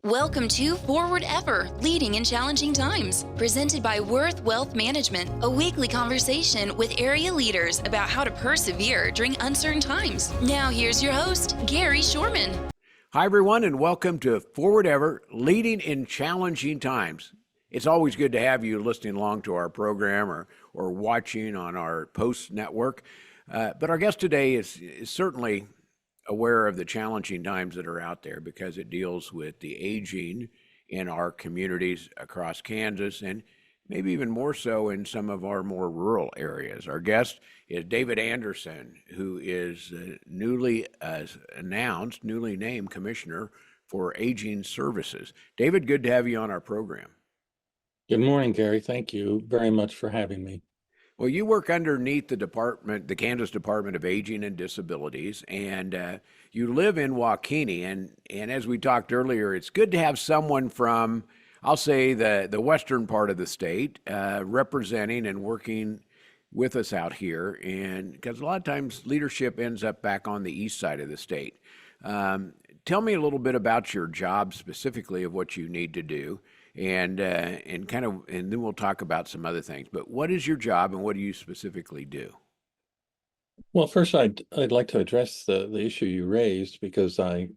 Welcome to Forward Ever, Leading in Challenging Times, presented by Worth Wealth Management, a weekly conversation with area leaders about how to persevere during uncertain times. Now here's your host, Gary Shorman. Hi, everyone, and welcome to Forward Ever, Leading in Challenging Times. It's always good to have you listening along to our program or watching on our Post network. But our guest today is certainly aware of the challenging times that are out there because it deals with the aging in our communities across Kansas and maybe even more so in some of our more rural areas. Our guest is David Anderson, who is newly named Commissioner for Aging Services. David, good to have you on our program. Good morning, Gary. Thank you very much for having me. Well, you work underneath the Kansas Department of Aging and Disabilities, and you live in Waukene. And as we talked earlier, it's good to have someone from, I'll say, the western part of the state representing and working with us out here. And because a lot of times leadership ends up back on the east side of the state. Tell me a little bit about your job specifically of what you need to do. And then we'll talk about some other things. But what is your job and what do you specifically do? Well, first, I'd like to address the issue you raised because I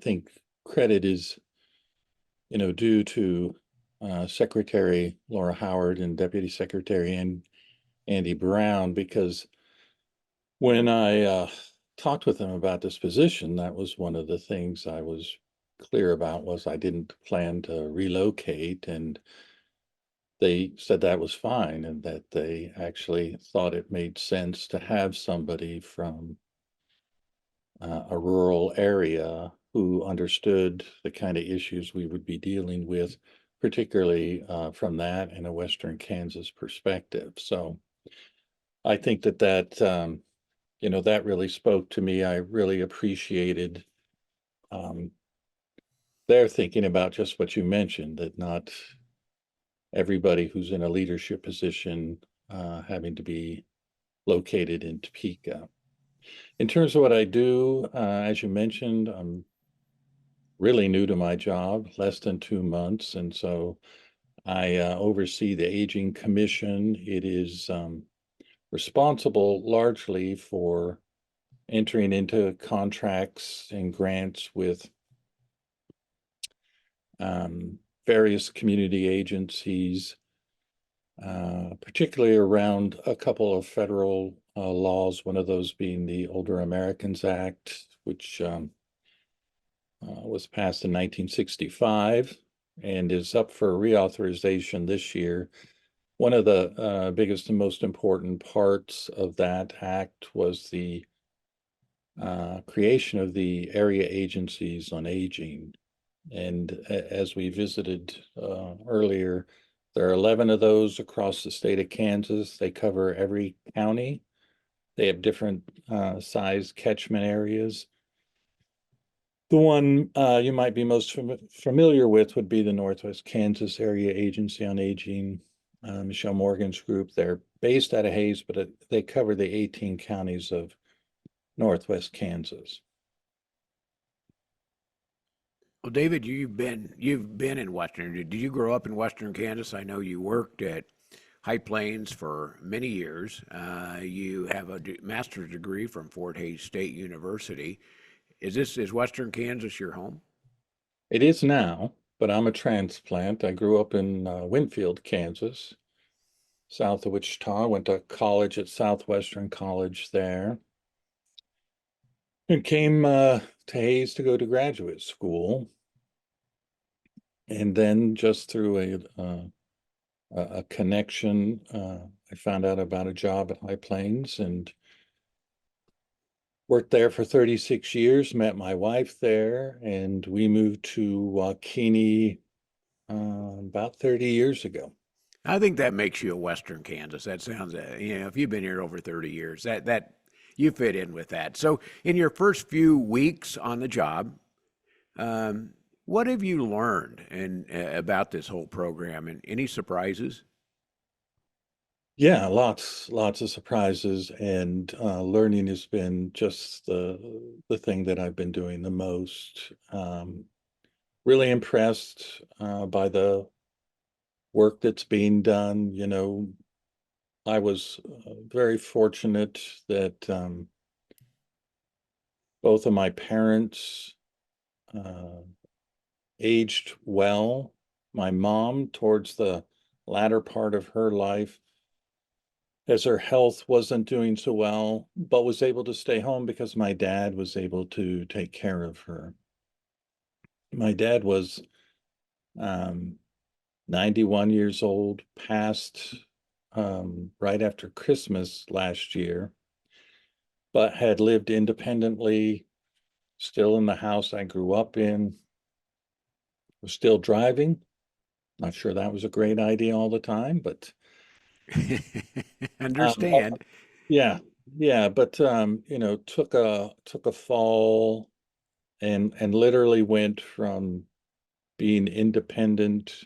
think credit is, due to Secretary Laura Howard and Deputy Secretary Andy Brown, because when I talked with them about this position, that was one of the things I was clear about was I didn't plan to relocate, and they said that was fine and that they actually thought it made sense to have somebody from a rural area who understood the kind of issues we would be dealing with, particularly from that and a Western Kansas perspective. So I think that that really spoke to me. I really appreciated they're thinking about just what you mentioned, that not everybody who's in a leadership position having to be located in Topeka. In terms of what I do, as you mentioned, I'm really new to my job, less than 2 months. And so I oversee the Aging Commission. It is responsible largely for entering into contracts and grants with various community agencies, particularly around a couple of federal laws, one of those being the Older Americans Act, which was passed in 1965 and is up for reauthorization this year. One of the biggest and most important parts of that act was the creation of the area agencies on aging. And as we visited earlier, there are 11 of those across the state of Kansas. They cover every county. They have different size catchment areas. The one you might be most familiar with would be the Northwest Kansas Area Agency on Aging, Michelle Morgan's group. They're based out of Hayes, but they cover the 18 counties of Northwest Kansas. Well, David, you've been in Western. Did you grow up in Western Kansas? I know you worked at High Plains for many years. You have a master's degree from Fort Hays State University. Is Western Kansas your home? It is now, but I'm a transplant. I grew up in Winfield, Kansas, south of Wichita. Went to college at Southwestern College there, and came to Hayes to go to graduate school. And then just through a connection, I found out about a job at High Plains and worked there for 36 years, met my wife there, and we moved to Waukene about 30 years ago. I think that makes you a Western Kansas. That sounds, if you've been here over 30 years, that you fit in with that. So in your first few weeks on the job, what have you learned about this whole program, and any surprises? Yeah, lots of surprises, and learning has been just the thing that I've been doing the most. really impressed by the work that's being done. I was very fortunate that both of my parents uh, aged well. My mom, towards the latter part of her life, as her health wasn't doing so well, but was able to stay home because my dad was able to take care of her. My dad was um, 91 years old, passed right after Christmas last year, but had lived independently, still in the house I grew up in, was still driving. Not sure that was a great idea all the time, but um, Understand. yeah, yeah, but took a fall and literally went from being independent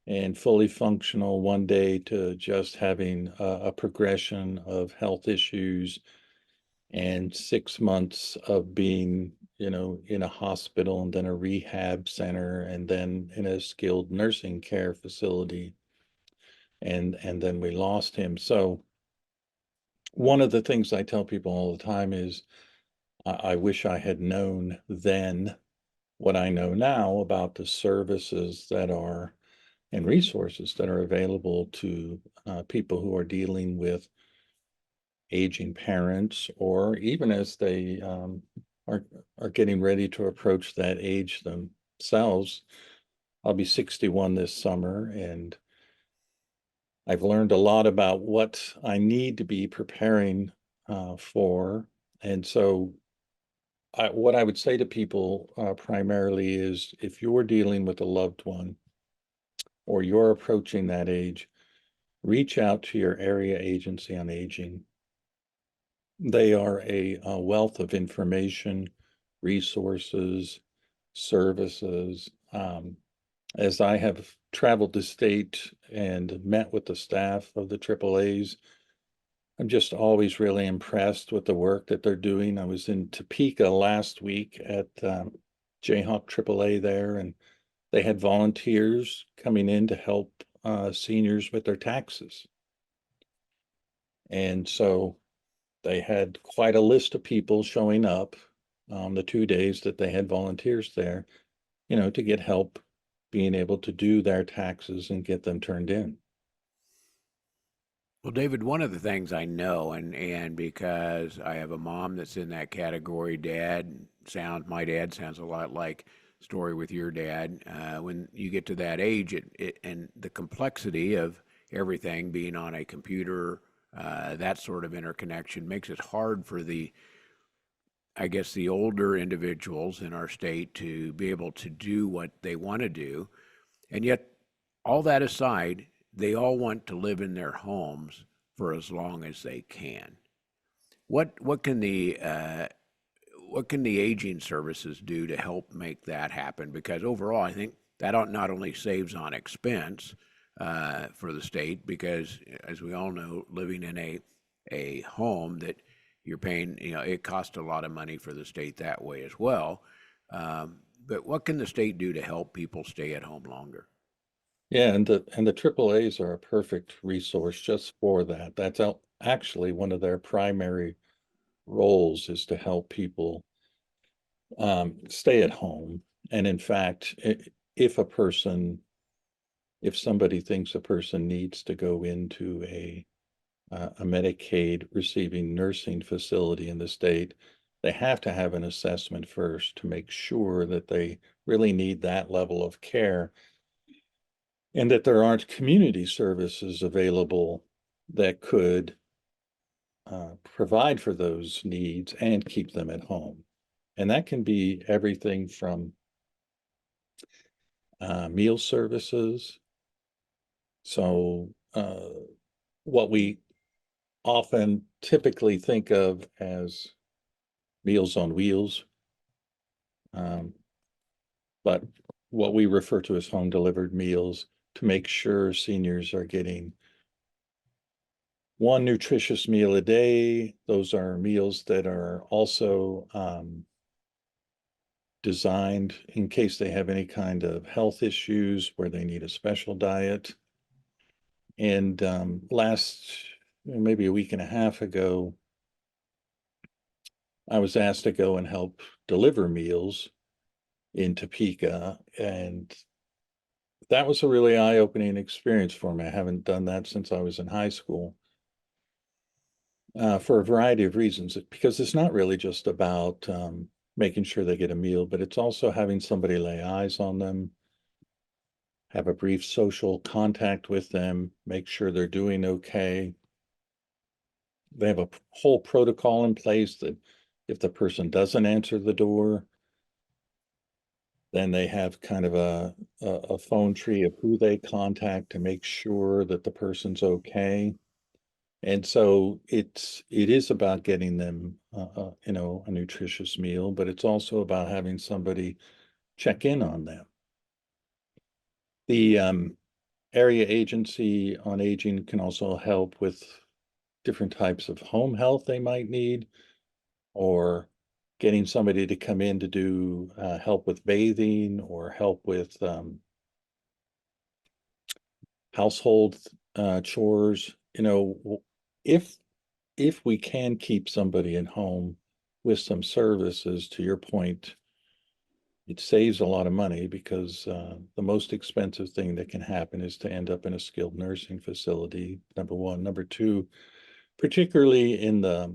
and fully functional one day to just having a progression of health issues and 6 months of being, in a hospital and then a rehab center and then in a skilled nursing care facility. And then we lost him. So one of the things I tell people all the time is I wish I had known then what I know now about the services that are and resources that are available to people who are dealing with aging parents, or even as they are are getting ready to approach that age themselves. I'll be 61 this summer, and I've learned a lot about what I need to be preparing for. And so, what I would say to people primarily is, if you're dealing with a loved one or you're approaching that age, reach out to your area agency on aging. They are a wealth of information, resources, services. As I have traveled the state and met with the staff of the AAAs, I'm just always really impressed with the work that they're doing. I was in Topeka last week at Jayhawk AAA there, and they had volunteers coming in to help seniors with their taxes. And so they had quite a list of people showing up on the 2 days that they had volunteers there, to get help being able to do their taxes and get them turned in. Well, David, one of the things I know, and because I have a mom that's in that category, my dad sounds a lot like story with your dad. When you get to that age, and the complexity of everything being on a computer, that sort of interconnection makes it hard for I guess, the older individuals in our state to be able to do what they want to do. And yet, all that aside, they all want to live in their homes for as long as they can. What what can the uh, what can the aging services do to help make that happen? Because overall, I think that not only saves on expense for the state, because as we all know, living in a home that you're paying, it costs a lot of money for the state that way as well. But what can the state do to help people stay at home longer? Yeah, and the AAAs are a perfect resource just for that. That's actually one of their primary roles, is to help people stay at home. And in fact, if a person, if somebody thinks a person needs to go into a Medicaid receiving nursing facility in the state, they have to have an assessment first to make sure that they really need that level of care and that there aren't community services available that could provide for those needs and keep them at home. And that can be everything from meal services. So, what we often typically think of as Meals on Wheels, um, but what we refer to as home delivered meals, to make sure seniors are getting one nutritious meal a day. Those are meals that are also designed in case they have any kind of health issues where they need a special diet. And maybe a week and a half ago, I was asked to go and help deliver meals in Topeka, and that was a really eye-opening experience for me. I haven't done that since I was in high school, for a variety of reasons, because it's not really just about making sure they get a meal, but it's also having somebody lay eyes on them, have a brief social contact with them, make sure they're doing okay. They have a whole protocol in place that if the person doesn't answer the door, then they have kind of a phone tree of who they contact to make sure that the person's okay. And so it is about getting them, a nutritious meal, but it's also about having somebody check in on them. The area agency on aging can also help with different types of home health they might need, or getting somebody to come in to do help with bathing or help with household chores. If if we can keep somebody at home with some services, to your point, it saves a lot of money, because the most expensive thing that can happen is to end up in a skilled nursing facility, number one. Number two, particularly in the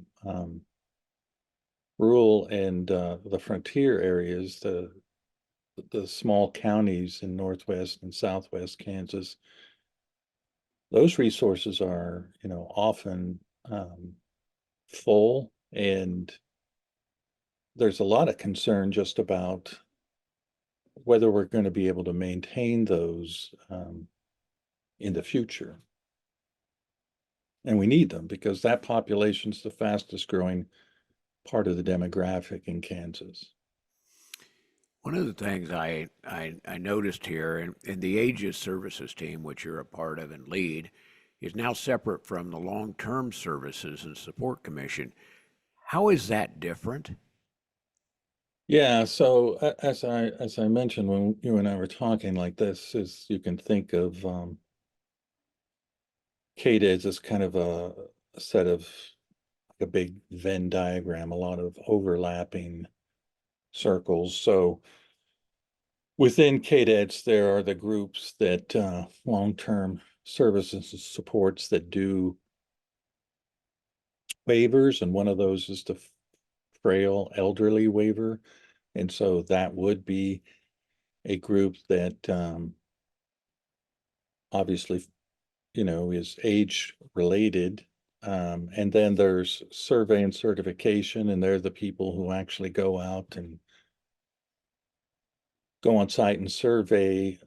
rural and the frontier areas, the small counties in northwest and southwest Kansas, those resources are, often full, and there's a lot of concern just about whether we're going to be able to maintain those in the future. And we need them, because that population's the fastest growing part of the demographic in Kansas. One of the things I noticed here, in the Ages Services team, which you're a part of and lead, is now separate from the Long-Term Services and Support Commission. How is that different? Yeah, so as I mentioned when you and I were talking, like, this is, you can think of KDES as kind of a set of, like, a big Venn diagram, a lot of overlapping circles. So within KDES, there are the groups that long-term services and supports that do waivers, and one of those is the frail elderly waiver. And so that would be a group that obviously, is age related. And then there's survey and certification, and they're the people who actually go out and go on site and survey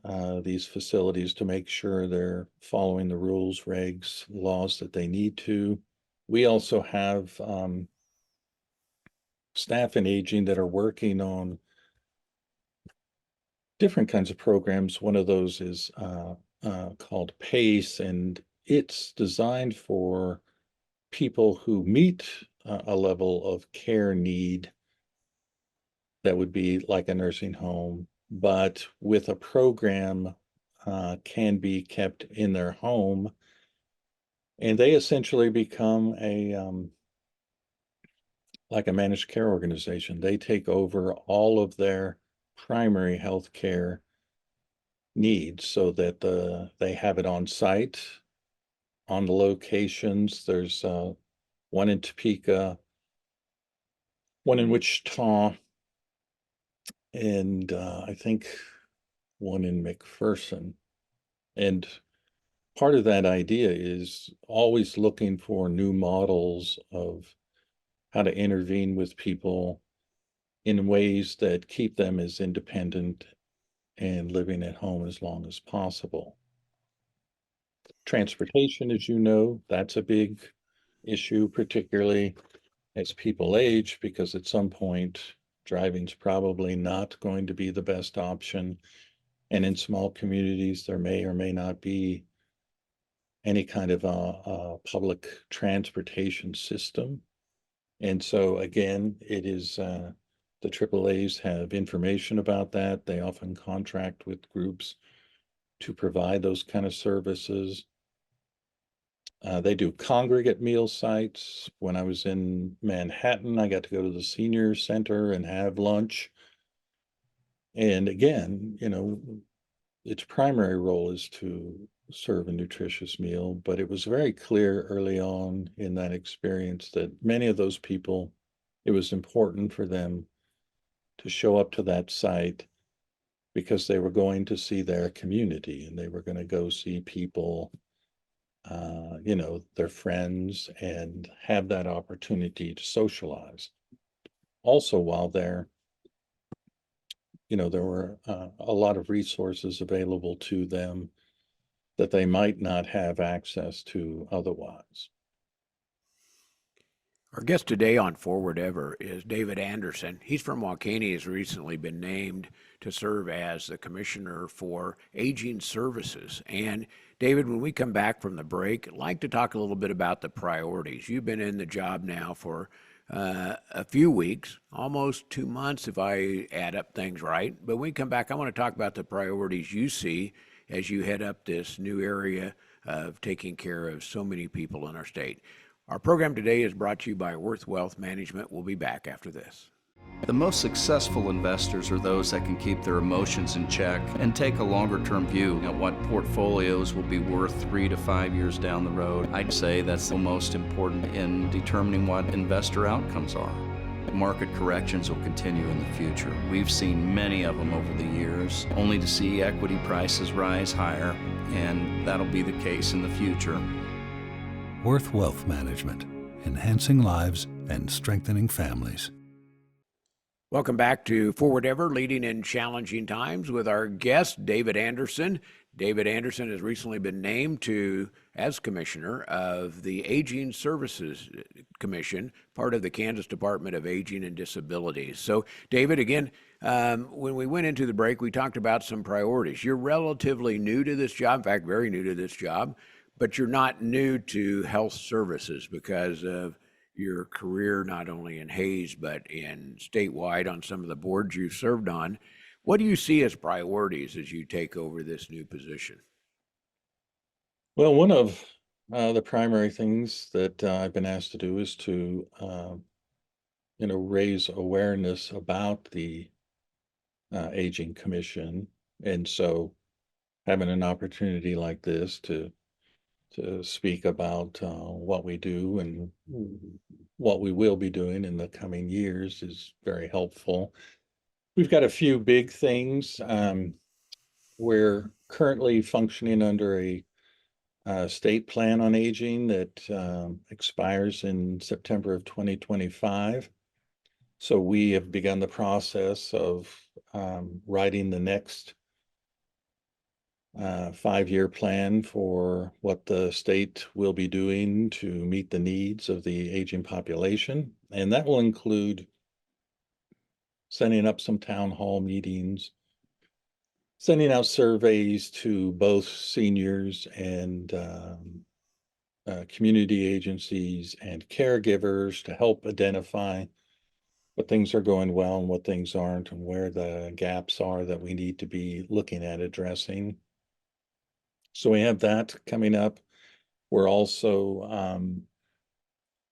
these facilities to make sure they're following the rules, regs, laws that they need to. We also have staff in aging that are working on different kinds of programs. One of those is called PACE, and it's designed for people who meet a level of care need that would be like a nursing home, but with a program can be kept in their home, and they essentially become like a managed care organization. They take over all of their primary health care needs, so that they have it on site, on the locations. There's one in Topeka, one in Wichita, and I think one in McPherson. And part of that idea is always looking for new models of how to intervene with people in ways that keep them as independent and living at home as long as possible. Transportation, as you know, that's a big issue, particularly as people age, because at some point, driving's probably not going to be the best option. And in small communities, there may or may not be any kind of a public transportation system. And so again, it is The AAAs have information about that. They often contract with groups to provide those kind of services. They do congregate meal sites. When I was in Manhattan, I got to go to the senior center and have lunch. And again, its primary role is to serve a nutritious meal, but it was very clear early on in that experience that many of those people, it was important for them to show up to that site because they were going to see their community and they were going to go see people, their friends, and have that opportunity to socialize. Also, while there, there were a lot of resources available to them that they might not have access to otherwise. Our guest today on Forward Ever is David Anderson. He's from Waukene, has recently been named to serve as the Commissioner for Aging Services. And David, when we come back from the break, I'd like to talk a little bit about the priorities. You've been in the job now for a few weeks, almost 2 months if I add up things right. But when we come back, I want to talk about the priorities you see as you head up this new area of taking care of so many people in our state. Our program today is brought to you by Worth Wealth Management. We'll be back after this. The most successful investors are those that can keep their emotions in check and take a longer-term view at what portfolios will be worth 3 to 5 years down the road. I'd say that's the most important in determining what investor outcomes are. Market corrections will continue in the future. We've seen many of them over the years, only to see equity prices rise higher, and that'll be the case in the future. Worth Wealth Management, enhancing lives and strengthening families. Welcome back to Forward Ever, Leading in Challenging Times, with our guest, David Anderson. David Anderson has recently been named as Commissioner of the Aging Services Commission, part of the Kansas Department of Aging and Disabilities. So, David, again, when we went into the break, we talked about some priorities. You're relatively new to this job, in fact, very new to this job, but you're not new to health services because of your career, not only in Hayes, but in statewide on some of the boards you've served on. What do you see as priorities as you take over this new position? Well, one of the primary things that I've been asked to do is to, raise awareness about the Aging Commission. And so having an opportunity like this to speak about what we do and what we will be doing in the coming years is very helpful. We've got a few big things. We're currently functioning under a state plan on aging that expires in September of 2025. So we have begun the process of writing the next 5-year plan for what the state will be doing to meet the needs of the aging population. And that will include setting up some town hall meetings, sending out surveys to both seniors and community agencies and caregivers to help identify what things are going well and what things aren't, and where the gaps are that we need to be looking at addressing. So we have that coming up. We're also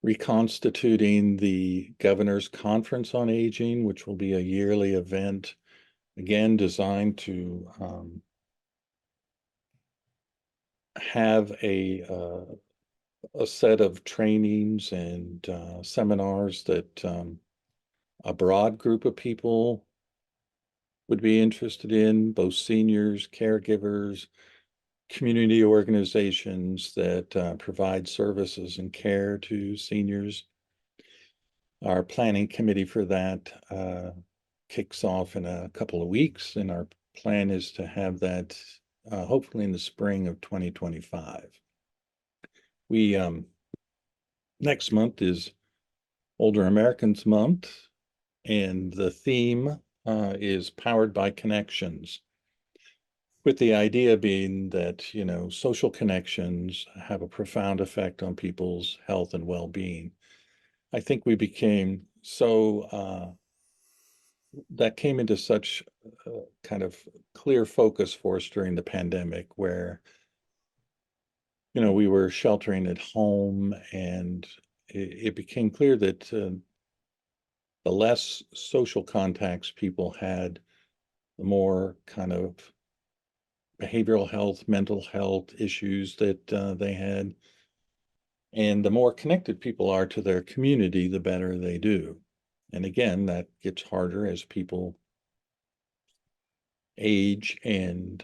reconstituting the Governor's Conference on Aging, which will be a yearly event, again, designed to have a set of trainings and seminars that a broad group of people would be interested in, both seniors, caregivers, community organizations that provide services and care to seniors. Our planning committee for that kicks off in a couple of weeks, and our plan is to have that hopefully in the spring of 2025. We next month is Older Americans Month, and the theme is Powered by Connections, with the idea being that, social connections have a profound effect on people's health and well-being. I think we became so that came into such kind of clear focus for us during the pandemic, where we were sheltering at home, and it became clear that the less social contacts people had, the more kind of behavioral health, mental health issues that they had. And the more connected people are to their community, the better they do. And again, that gets harder as people age, and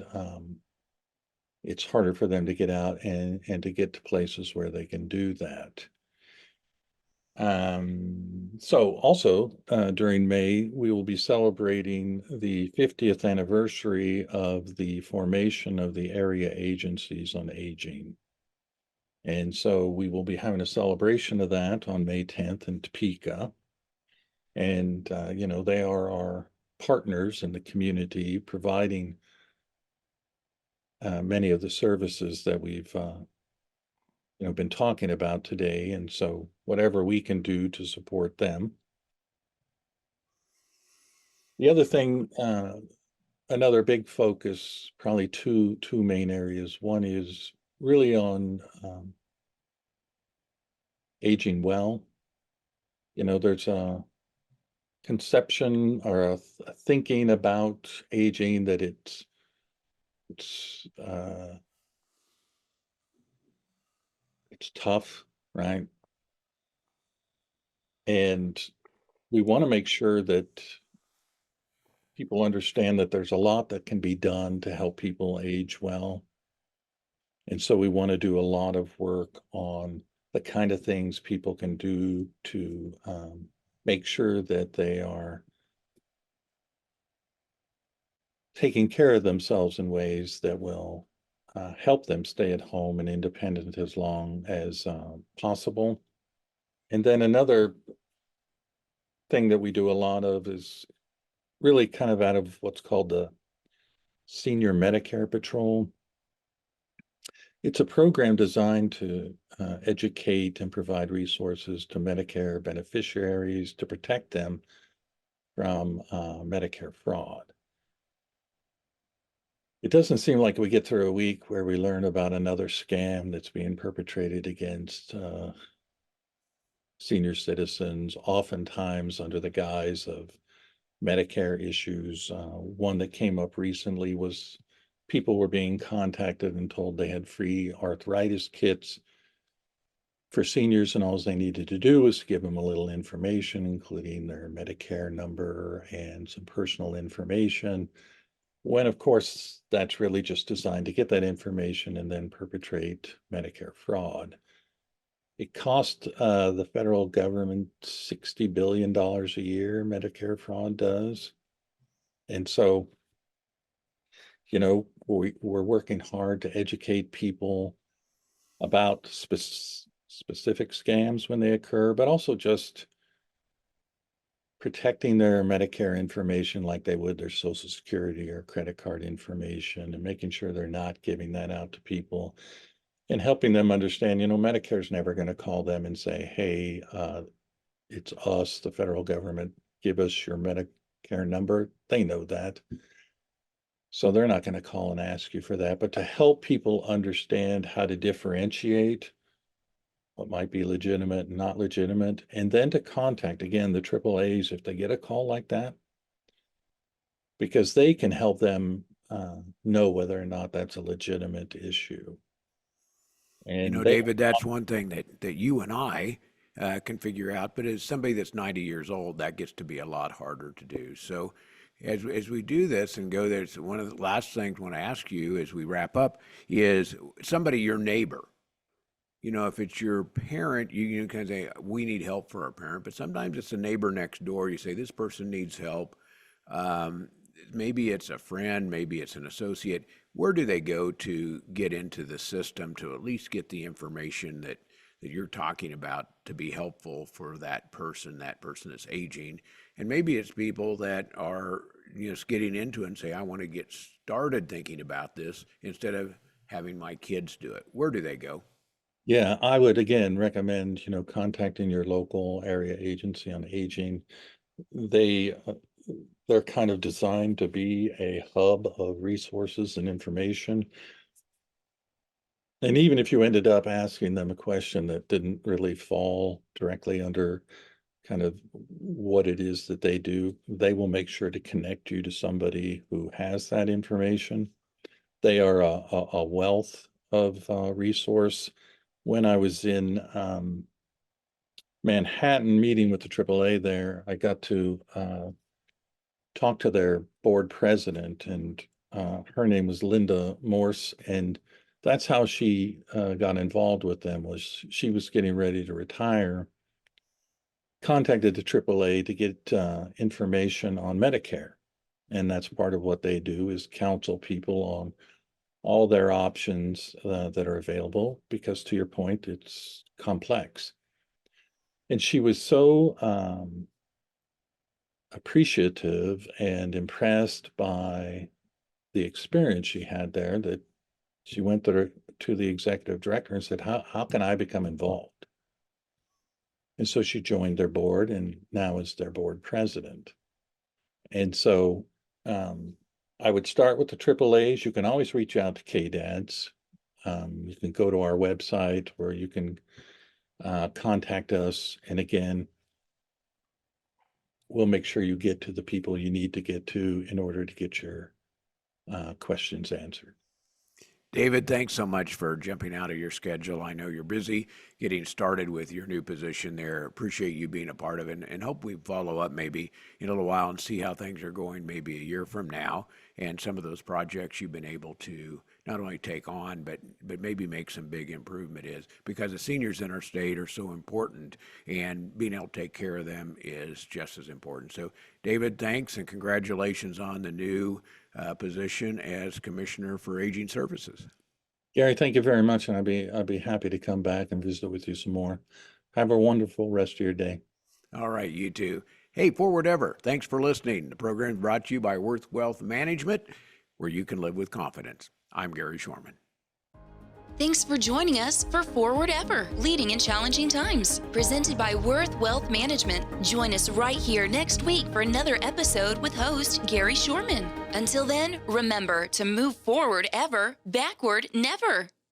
it's harder for them to get out and to get to places where they can do that. So also during May, we will be celebrating the 50th anniversary of the formation of the area agencies on aging. And so we will be having a celebration of that on May 10th in Topeka. And, they are our partners in the community, providing many of the services that we've been talking about today. And so whatever we can do to support them. The other thing, another big focus, probably two main areas. One is really on aging well. There's a conception or a thinking about aging that it's tough, right? And we want to make sure that people understand that there's a lot that can be done to help people age well. And so we want to do a lot of work on the kind of things people can do to make sure that they are taking care of themselves in ways that will help them stay at home and independent as long as possible. And then another thing that we do a lot of is really kind of out of what's called the Senior Medicare Patrol. It's a program designed to educate and provide resources to Medicare beneficiaries to protect them from Medicare fraud. It doesn't seem like we get through a week where we learn about another scam that's being perpetrated against senior citizens, oftentimes under the guise of Medicare issues. One that came up recently was people were being contacted and told they had free arthritis kits for seniors, and all they needed to do was give them a little information, including their Medicare number and some personal information, when of course that's really just designed to get that information and then perpetrate Medicare fraud. It cost the federal government $60 billion a year, Medicare fraud does. And so, we're working hard to educate people about specific scams when they occur, but also just protecting their Medicare information like they would their Social Security or credit card information, and making sure they're not giving that out to people, and helping them understand, Medicare's never going to call them and say, hey, it's us, the federal government, give us your Medicare number. They know that. So they're not going to call and ask you for that. But to help people understand how to differentiate what might be legitimate and not legitimate, and then to contact, again, the AAAs if they get a call like that, because they can help them know whether or not that's a legitimate issue. And they, David, that's one thing that you and I can figure out. But as somebody that's 90 years old, that gets to be a lot harder to do. So as we do this and go there, so one of the last things I want to ask you as we wrap up is somebody, your neighbor. If it's your parent, you can say, we need help for our parent, but sometimes it's a neighbor next door. You say, this person needs help. Maybe it's a friend, maybe it's an associate. Where do they go to get into the system to at least get the information that you're talking about to be helpful for that person that's aging? And maybe it's people that are just getting into it and say, I want to get started thinking about this instead of having my kids do it. Where do they go? Yeah, I would again recommend, contacting your local area agency on aging. They they're kind of designed to be a hub of resources and information. And even if you ended up asking them a question that didn't really fall directly under kind of what it is that they do, they will make sure to connect you to somebody who has that information. They are a wealth of resource. When I was in Manhattan meeting with the AAA there, I got to talk to their board president, and her name was Linda Morse, and that's how she got involved with them. Was she was getting ready to retire, contacted the AAA to get information on Medicare, and that's part of what they do is counsel people on all their options that are available, because to your point, it's complex. And she was so appreciative and impressed by the experience she had there that she went to the executive director and said, how can I become involved? And so she joined their board and now is their board president. And so I would start with the AAAs. You can always reach out to KDADs. You can go to our website where you can contact us. And again, we'll make sure you get to the people you need to get to in order to get your questions answered. David, thanks so much for jumping out of your schedule. I know you're busy getting started with your new position there. Appreciate you being a part of it, and hope we follow up maybe in a little while and see how things are going maybe a year from now, and some of those projects you've been able to not only take on, but maybe make some big improvement is, because the seniors in our state are so important, and being able to take care of them is just as important. So David, thanks, and congratulations on the new position as Commissioner for Aging Services. Gary, thank you very much, and I'd be happy to come back and visit with you some more. Have a wonderful rest of your day. All right, you too. Hey, Forward Ever, thanks for listening. The program is brought to you by Worth Wealth Management, where you can live with confidence. I'm Gary Shorman. Thanks for joining us for Forward Ever, Leading in Challenging Times, presented by Worth Wealth Management. Join us right here next week for another episode with host Gary Shorman. Until then, remember to move forward ever, backward never.